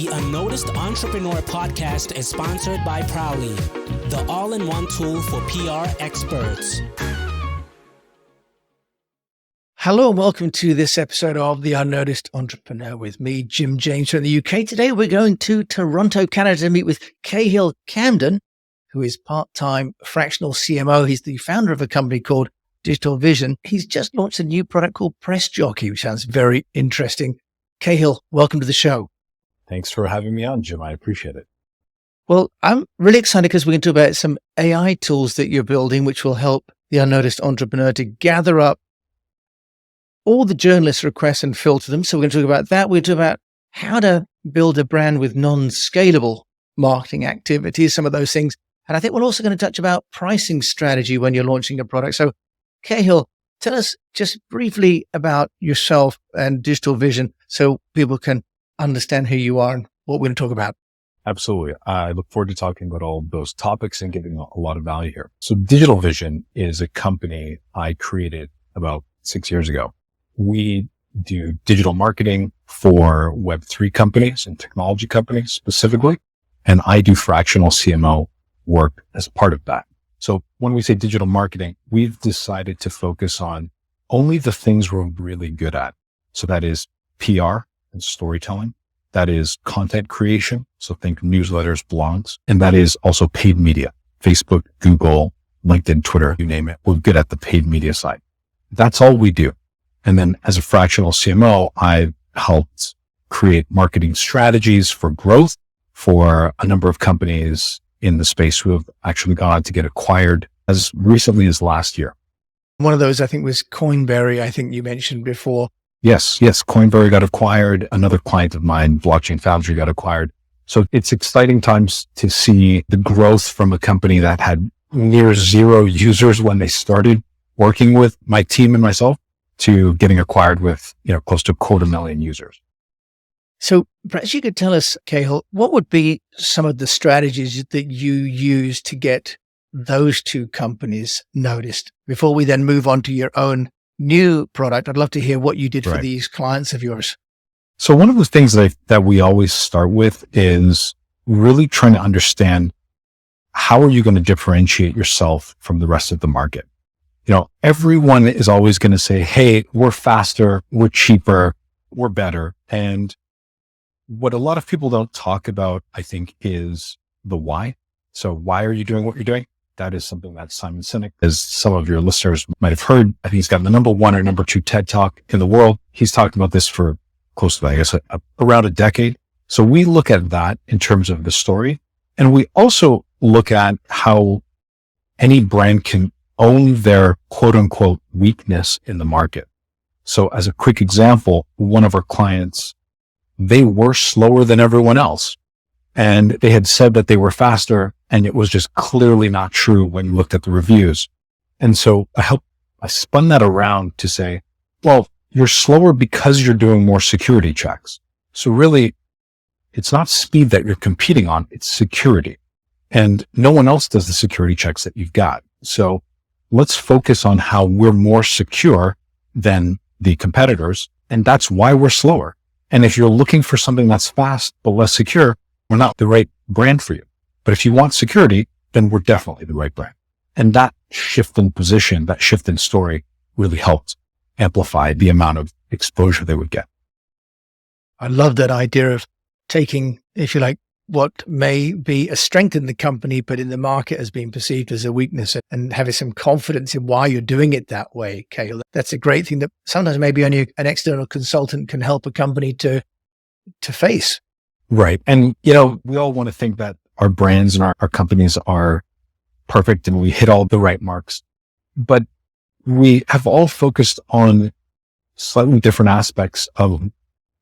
The UnNoticed Entrepreneur podcast is sponsored by Prowly, the all-in-one tool for PR experts. Hello and welcome to this episode of The UnNoticed Entrepreneur with me, Jim James from the UK. Today we're going to Toronto, Canada to meet with Cahill Camden, who is part-time fractional CMO. He's the founder of a company called Digital Vision. He's just launched a new product called Press Jockey, which sounds very interesting. Cahill, welcome to the show. Thanks for having me on, Jim. I appreciate it. Well, I'm really excited because we're going to talk about some AI tools that you're building, which will help the UnNoticed Entrepreneur to gather up all the journalist requests and filter them. So we're going to talk about that. We're going to talk about how to build a brand with non-scalable marketing activities, some of those things. And I think we're also going to touch about pricing strategy when you're launching a product. So Cahill, tell us just briefly about yourself and Digital Vision so people can understand who you are and what we're going to talk about. Absolutely. I look forward to talking about all those topics and giving a lot of value here. So Digital Vision is a company I created about 6 years ago. We do digital marketing for Web3 companies and technology companies specifically, and I do fractional CMO work as part of that. So when we say digital marketing, we've decided to focus on only the things we're really good at. So that is PR and storytelling. That is content creation. So think newsletters, blogs, and that is also paid media, Facebook, Google, LinkedIn, Twitter, you name it. We're good at the paid media side. That's all we do. And then as a fractional CMO, I've helped create marketing strategies for growth for a number of companies in the space who have actually gone on to get acquired as recently as last year. One of those, I think, was Coinberry, I think you mentioned before. Yes. Coinberry got acquired. Another client of mine, Blockchain Foundry, got acquired. So it's exciting times to see the growth from a company that had near zero users when they started working with my team and myself to getting acquired with, close to 250,000 users. So perhaps you could tell us, Cahill, what would be some of the strategies that you use to get those two companies noticed before we then move on to your own new product? I'd love to hear what you did for these clients of yours. So one of the things that we always start with is really trying to understand how are you going to differentiate yourself from the rest of the market? Everyone is always going to say, hey, we're faster, we're cheaper, we're better. And what a lot of people don't talk about, I think, is the why. So why are you doing what you're doing? That is something that Simon Sinek, as some of your listeners might have heard, I think he's got the number 1 or number 2 TED Talk in the world. He's talked about this for close to, around a decade. So we look at that in terms of the story. And we also look at how any brand can own their quote unquote weakness in the market. So as a quick example, one of our clients, they were slower than everyone else. And they had said that they were faster, and it was just clearly not true when you looked at the reviews. And so I spun that around to say, well, you're slower because you're doing more security checks. So really, it's not speed that you're competing on, it's security. And no one else does the security checks that you've got. So let's focus on how we're more secure than the competitors. And that's why we're slower. And if you're looking for something that's fast but less secure, we're not the right brand for you. But if you want security, then we're definitely the right brand. And that shift in position, that shift in story really helped amplify the amount of exposure they would get. I love that idea of taking, if you like, what may be a strength in the company, but in the market has been perceived as a weakness, and having some confidence in why you're doing it that way, Cahill. That's a great thing that sometimes maybe only an external consultant can help a company to face. Right. And, we all want to think that our brands and our companies are perfect and we hit all the right marks, but we have all focused on slightly different aspects of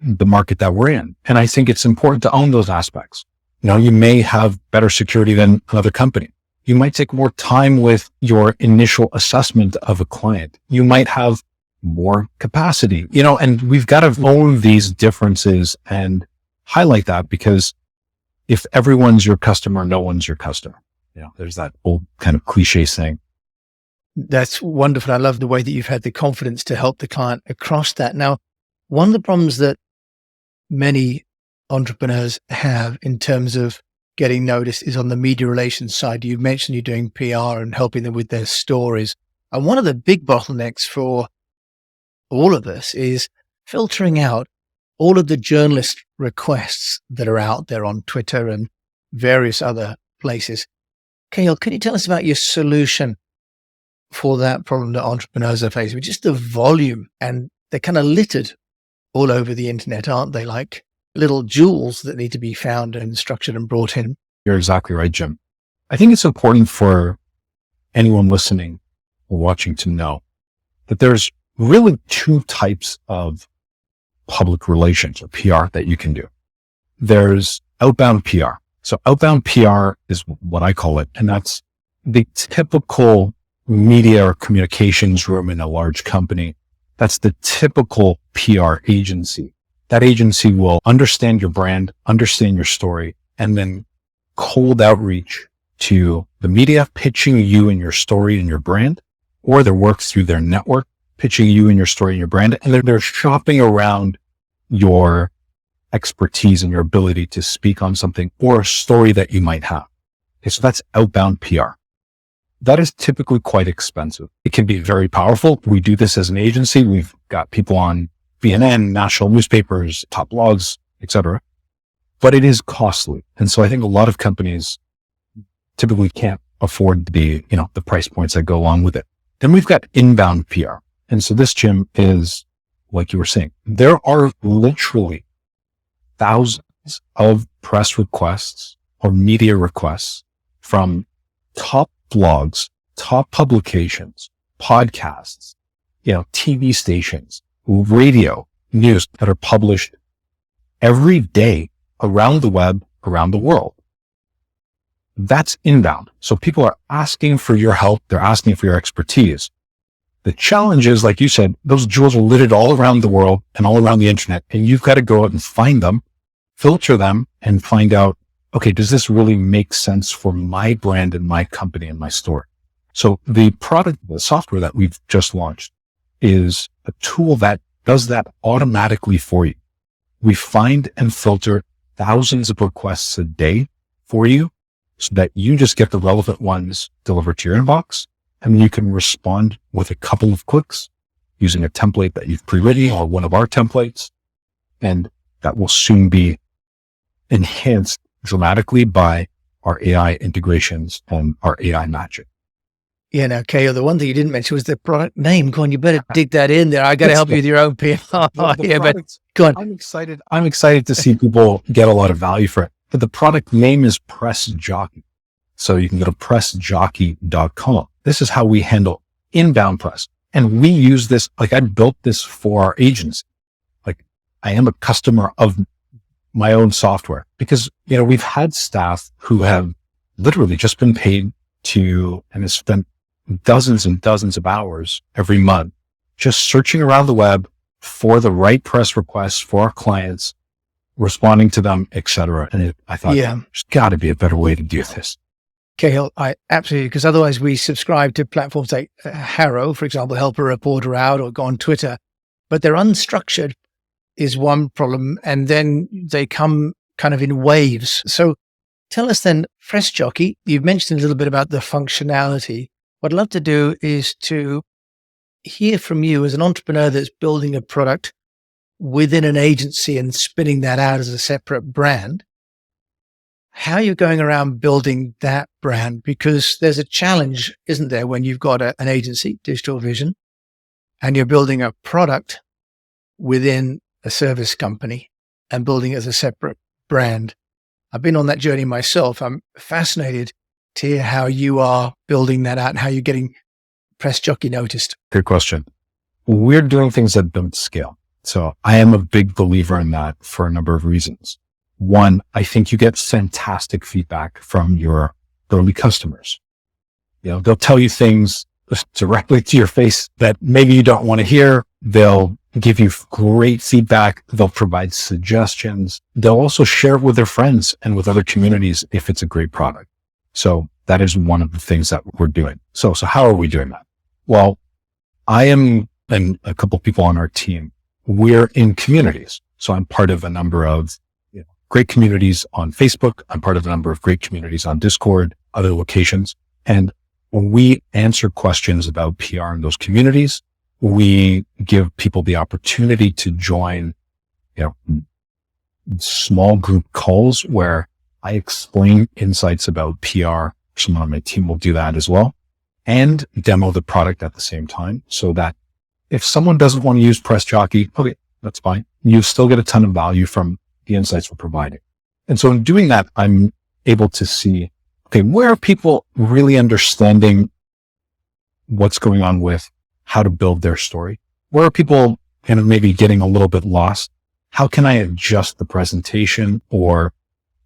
the market that we're in. And I think it's important to own those aspects. You may have better security than another company. You might take more time with your initial assessment of a client. You might have more capacity, and we've got to own these differences and highlight that, because if everyone's your customer, no one's your customer. There's that old kind of cliche saying. That's wonderful. I love the way that you've had the confidence to help the client across that. Now, one of the problems that many entrepreneurs have in terms of getting noticed is on the media relations side. You mentioned you're doing PR and helping them with their stories. And one of the big bottlenecks for all of this is filtering out all of the journalist requests that are out there on Twitter and various other places. Cahill, can you tell us about your solution for that problem that entrepreneurs are facing? Just the volume, and they're kind of littered all over the internet, aren't they? Like little jewels that need to be found and structured and brought in. You're exactly right, Jim. I think it's important for anyone listening or watching to know that there's really two types of public relations or PR that you can do. There's outbound PR. So outbound PR is what I call it. And that's the typical media or communications room in a large company. That's the typical PR agency. That agency will understand your brand, understand your story, and then cold outreach to the media, pitching you and your story and your brand, or their work through their network, pitching you and your story and your brand. And they're shopping around your expertise and your ability to speak on something or a story that you might have. Okay, so that's outbound PR. That is typically quite expensive. It can be very powerful. We do this as an agency. We've got people on CNN, national newspapers, top blogs, etc. But it is costly. And so I think a lot of companies typically can't afford the price points that go along with it. Then we've got inbound PR. And so this, Jim, is like you were saying, there are literally thousands of press requests or media requests from top blogs, top publications, podcasts, TV stations, radio, news that are published every day around the web, around the world. That's inbound. So people are asking for your help. They're asking for your expertise. The challenge is, like you said, those jewels are littered all around the world and all around the internet. And you've got to go out and find them, filter them, and find out, okay, does this really make sense for my brand and my company and my store? So the product, the software that we've just launched is a tool that does that automatically for you. We find and filter thousands of requests a day for you so that you just get the relevant ones delivered to your inbox. And you can respond with a couple of clicks using a template that you've pre-written or one of our templates. And that will soon be enhanced dramatically by our AI integrations and our AI magic. Yeah, now, Cahill, the one thing you didn't mention was the product name. Go on, you better dig that in there. I got to help you with your own PR. But go on. I'm excited to see people get a lot of value for it. But the product name is Press Jockey. So you can go to pressjockey.com. This is how we handle inbound press. And we use this, like I built this for our agency. Like I am a customer of my own software because, we've had staff who have literally just been paid to and have spent dozens and dozens of hours every month just searching around the web for the right press requests for our clients, responding to them, etc. And I thought, there's got to be a better way to do this. Cahill, I absolutely, because otherwise we subscribe to platforms like Harrow, for example, help a reporter out, or go on Twitter, but they're unstructured is one problem. And then they come kind of in waves. So tell us then, Press Jockey, you've mentioned a little bit about the functionality. What I'd love to do is to hear from you as an entrepreneur that's building a product within an agency and spinning that out as a separate brand, how you're going around building that brand, because there's a challenge, isn't there, when you've got an agency, Digital Vision, and you're building a product within a service company and building it as a separate brand. I've been on that journey myself. I'm fascinated to hear how you are building that out and how you're getting Press Jockey noticed. Good question. We're doing things that don't scale. So I am a big believer in that for a number of reasons. One, I think you get fantastic feedback from your early customers. They'll tell you things directly to your face that maybe you don't want to hear. They'll give you great feedback. They'll provide suggestions. They'll also share it with their friends and with other communities if it's a great product. So that is one of the things that we're doing. So how are we doing that? Well, I am, and a couple of people on our team, we're in communities. So I'm part of a number of great communities on Facebook. I'm part of a number of great communities on Discord, other locations. And when we answer questions about PR in those communities, we give people the opportunity to join, small group calls where I explain insights about PR. Someone on my team will do that as well, and demo the product at the same time, so that if someone doesn't want to use Press Jockey, okay, that's fine. You still get a ton of value from the insights we're providing. And so in doing that, I'm able to see, okay, where are people really understanding what's going on with how to build their story? Where are people kind of maybe getting a little bit lost? How can I adjust the presentation, or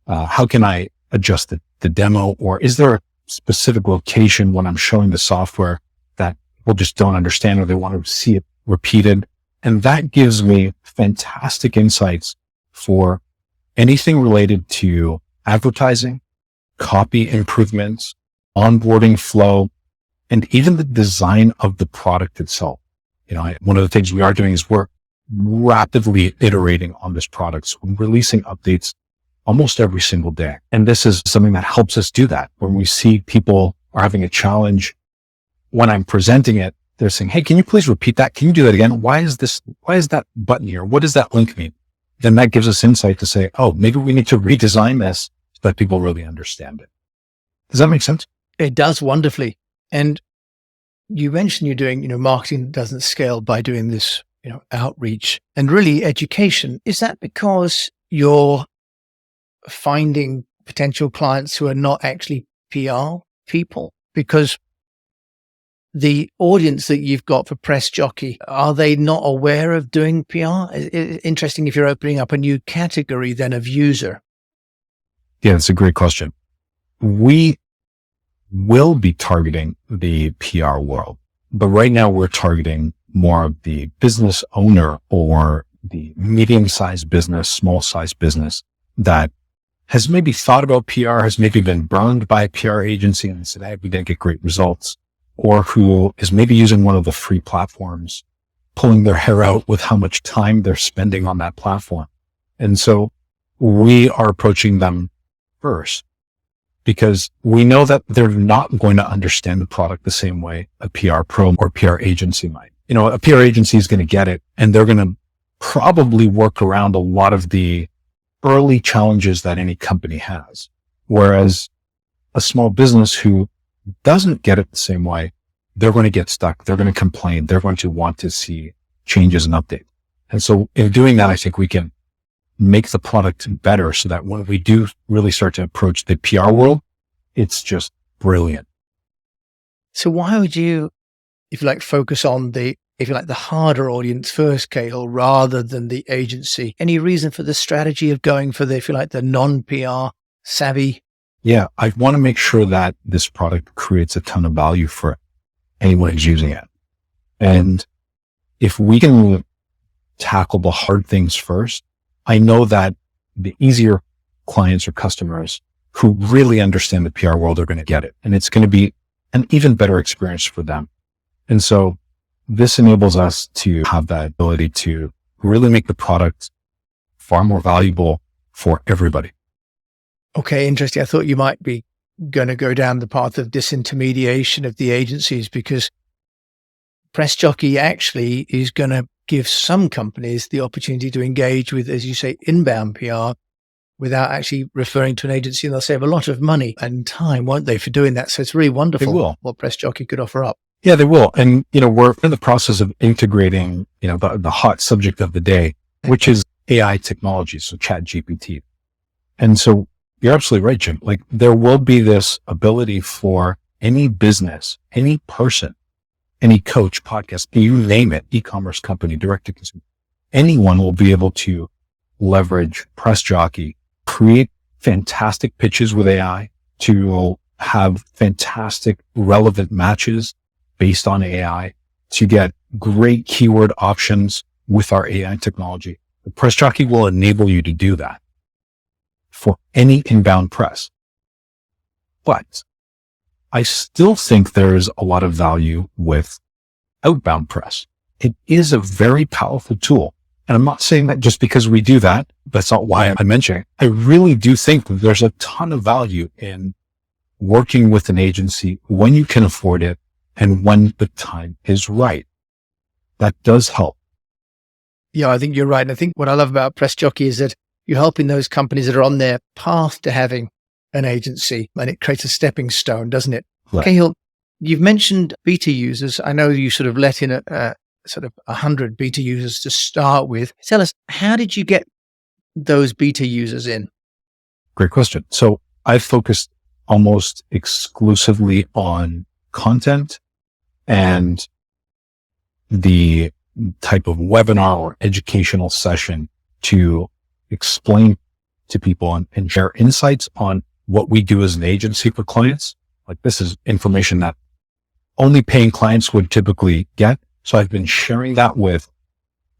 how can I adjust the demo? Or is there a specific location when I'm showing the software that people just don't understand, or they want to see it repeated? And that gives me fantastic insights for anything related to advertising, copy improvements, onboarding flow, and even the design of the product itself. One of the things we are doing is we're rapidly iterating on this product. So we're releasing updates almost every single day. And this is something that helps us do that. When we see people are having a challenge, when I'm presenting it, they're saying, hey, can you please repeat that? Can you do that again? Why is that button here? What does that link mean? Then that gives us insight to say, oh, maybe we need to redesign this so that people really understand it. Does that make sense? It does wonderfully. And you mentioned you're doing, marketing that doesn't scale by doing this, outreach and really education. Is that because you're finding potential clients who are not actually PR people? Because the audience that you've got for Press Jockey, are they not aware of doing PR? It's interesting if you're opening up a new category then of user. Yeah, that's a great question. We will be targeting the PR world, but right now we're targeting more of the business owner or the medium-sized business, small-sized business that has maybe thought about PR, has maybe been burned by a PR agency and said, hey, we didn't get great results, or who is maybe using one of the free platforms, pulling their hair out with how much time they're spending on that platform. And so we are approaching them first, because we know that they're not going to understand the product the same way a PR pro or PR agency might. A PR agency is going to get it, and they're going to probably work around a lot of the early challenges that any company has. Whereas a small business who doesn't get it the same way, they're going to get stuck. They're going to complain. They're going to want to see changes and updates. And so in doing that, I think we can make the product better so that when we do really start to approach the PR world, it's just brilliant. So why would you, focus on the harder audience first, Cahill, rather than the agency? Any reason for the strategy of going for the non-PR savvy? Yeah, I want to make sure that this product creates a ton of value for anyone who's using it. And if we can tackle the hard things first, I know that the easier clients or customers who really understand the PR world are going to get it. And it's going to be an even better experience for them. And so this enables us to have that ability to really make the product far more valuable for everybody. Okay, interesting. I thought you might be going to go down the path of disintermediation of the agencies, because Press Jockey actually is going to give some companies the opportunity to engage with, as you say, inbound PR without actually referring to an agency, and they'll save a lot of money and time, won't they, for doing that? So it's really wonderful what Press Jockey could offer up. Yeah, they will. And, we're in the process of integrating, the hot subject of the day, which is AI technology. So ChatGPT. And so you're absolutely right, Jim. There will be this ability for any business, any person, any coach, podcast, you name it, e-commerce company, direct to consumer, anyone will be able to leverage Press Jockey, create fantastic pitches with AI, to have fantastic relevant matches based on AI, to get great keyword options with our AI technology. The Press Jockey will enable you to do that for any inbound press. But I still think there's a lot of value with outbound press. It is a very powerful tool. And I'm not saying that just because we do that. That's not why I'm mentioning it. I really do think that there's a ton of value in working with an agency when you can afford it and when the time is right. That does help. Yeah, I think you're right. And I think what I love about Press Jockey is that you're helping those companies that are on their path to having an agency, and it creates a stepping stone, doesn't it? Right. Cahill, you've mentioned beta users. I know you sort of let in a sort of 100 beta users to start with. Tell us, how did you get those beta users in? Great question. So I've focused almost exclusively on content and the type of webinar or educational session to explain to people and share insights on what we do as an agency for clients. Like, this is information that only paying clients would typically get. So I've been sharing that with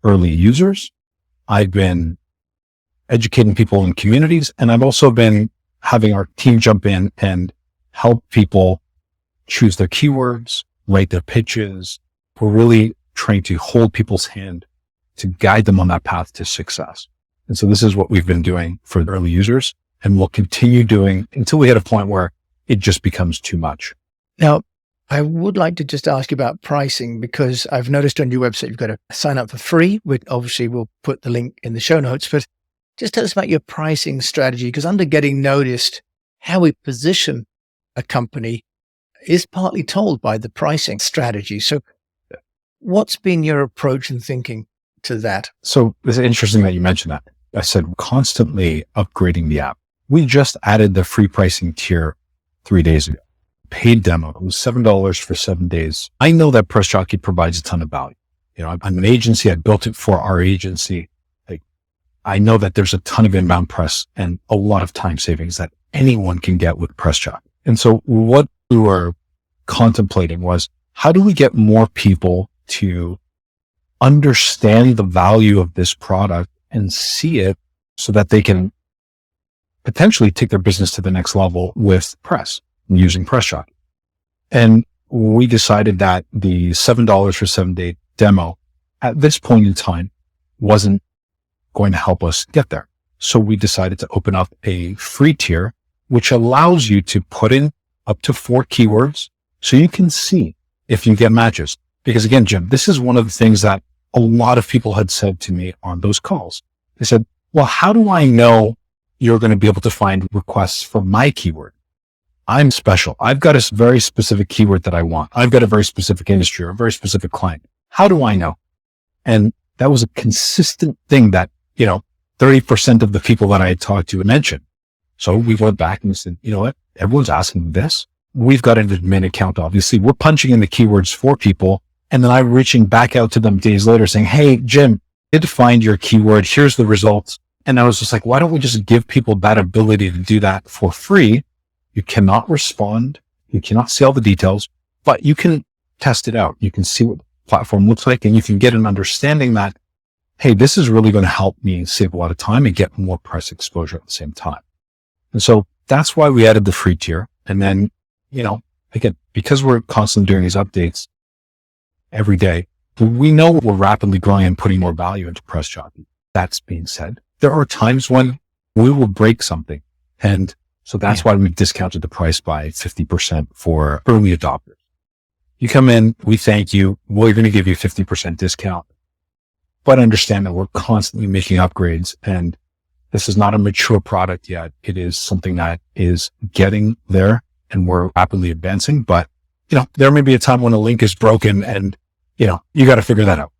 early users. I've been educating people in communities, and I've also been having our team jump in and help people choose their keywords, write their pitches. We're really trying to hold people's hand to guide them on that path to success. And so this is what we've been doing for the early users, and we'll continue doing until we hit a point where it just becomes too much. Now, I would like to just ask you about pricing, because I've noticed on your website, you've got to sign up for free, which obviously we'll put the link in the show notes, but just tell us about your pricing strategy, because under Getting Noticed, how we position a company is partly told by the pricing strategy. So what's been your approach and thinking to that? So it's interesting that you mentioned that. I said constantly upgrading the app. We just added the free pricing tier 3 days ago. Paid demo. It was $7 for 7 days. I know that Press Jockey provides a ton of value. You know, I'm an agency. I built it for our agency. Like, I know that there's a ton of inbound press and a lot of time savings that anyone can get with Press Jockey. And so what we were contemplating was, how do we get more people to understand the value of this product and see it so that they can potentially take their business to the next level with press using Press Jockey? And we decided that the $7 for 7-day demo at this point in time wasn't going to help us get there. So we decided to open up a free tier, which allows you to put in up to 4 keywords so you can see if you get matches. Because again, Jim, this is one of the things that a lot of people had said to me on those calls. They said, well, how do I know you're going to be able to find requests for my keyword? I'm special. I've got a very specific keyword that I want. I've got a very specific industry or a very specific client. How do I know? And that was a consistent thing that, 30% of the people that I had talked to mentioned. So we went back and said, you know what? Everyone's asking this. We've got an admin account. Obviously, we're punching in the keywords for people. And then I'm reaching back out to them days later saying, hey, Jim, did find your keyword. Here's the results. And I was just like, why don't we just give people that ability to do that for free? You cannot respond. You cannot see all the details, but you can test it out. You can see what the platform looks like, and you can get an understanding that, hey, this is really going to help me save a lot of time and get more press exposure at the same time. And so that's why we added the free tier. And then, again, because we're constantly doing these updates every day, we know we're rapidly growing and putting more value into Press Jockey. That's being said, there are times when we will break something. And so that's why we've discounted the price by 50% for early adopters. You come in, we thank you. We're going to give you 50% discount, but understand that we're constantly making upgrades, and this is not a mature product yet. It is something that is getting there, and we're rapidly advancing. But, there may be a time when a link is broken, and, you got to figure that out.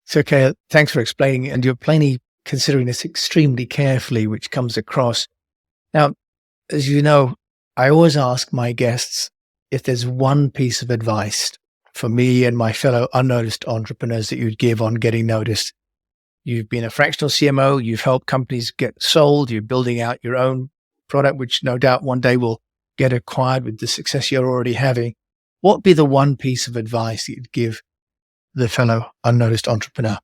So, okay, thanks for explaining. And you're plainly considering this extremely carefully, which comes across. Now, as you know, I always ask my guests if there's one piece of advice for me and my fellow unnoticed entrepreneurs that you'd give on Getting Noticed. You've been a fractional CMO. You've helped companies get sold. You're building out your own product, which no doubt one day will get acquired with the success you're already having. What would be the one piece of advice that you'd give the fellow unnoticed entrepreneur?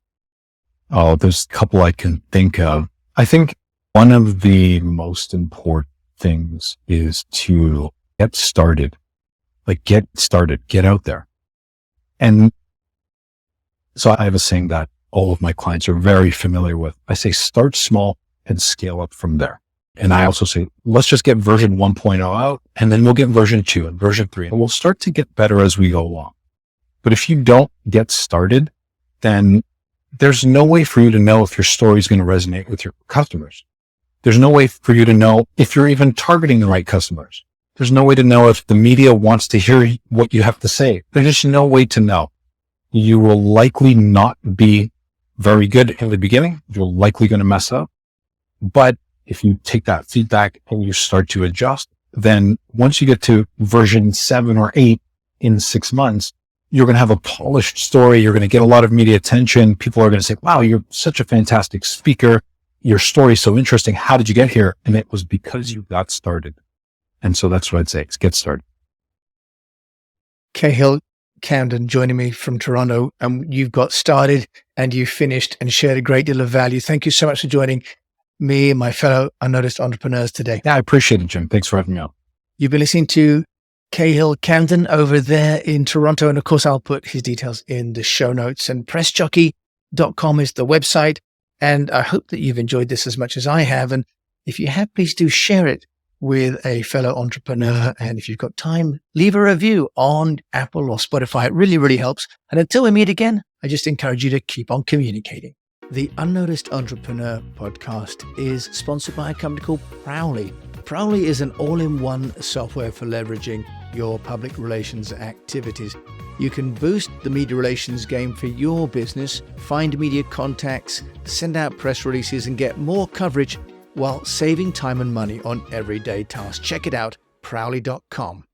Oh, there's a couple I can think of. I think one of the most important things is to get started. Get out there. And so I have a saying that all of my clients are very familiar with. I say start small and scale up from there. And I also say, let's just get version 1.0 out, and then we'll get version 2 and version 3, and we'll start to get better as we go along. But if you don't get started, then there's no way for you to know if your story is going to resonate with your customers. There's no way for you to know if you're even targeting the right customers. There's no way to know if the media wants to hear what you have to say. There's just no way to know. You will likely not be very good in the beginning. You're likely going to mess up. But if you take that feedback and you start to adjust, then once you get to version 7 or 8 in 6 months, you're going to have a polished story. You're going to get a lot of media attention. People are going to say, wow, you're such a fantastic speaker. Your story is so interesting. How did you get here? And it was because you got started. And so that's what I'd say, is get started. Cahill Camden joining me from Toronto. You've got started and you finished and shared a great deal of value. Thank you so much for joining me and my fellow unnoticed entrepreneurs today. Yeah, I appreciate it, Jim. Thanks for having me on. You've been listening to Cahill Camden over there in Toronto. And of course, I'll put his details in the show notes. And pressjockey.com is the website. And I hope that you've enjoyed this as much as I have. And if you have, please do share it with a fellow entrepreneur. And if you've got time, leave a review on Apple or Spotify. It really, really helps. And until we meet again, I just encourage you to keep on communicating. The UnNoticed Entrepreneur podcast is sponsored by a company called Prowly. Prowly is an all-in-one software for leveraging your public relations activities. You can boost the media relations game for your business, find media contacts, send out press releases, and get more coverage while saving time and money on everyday tasks. Check it out, prowly.com.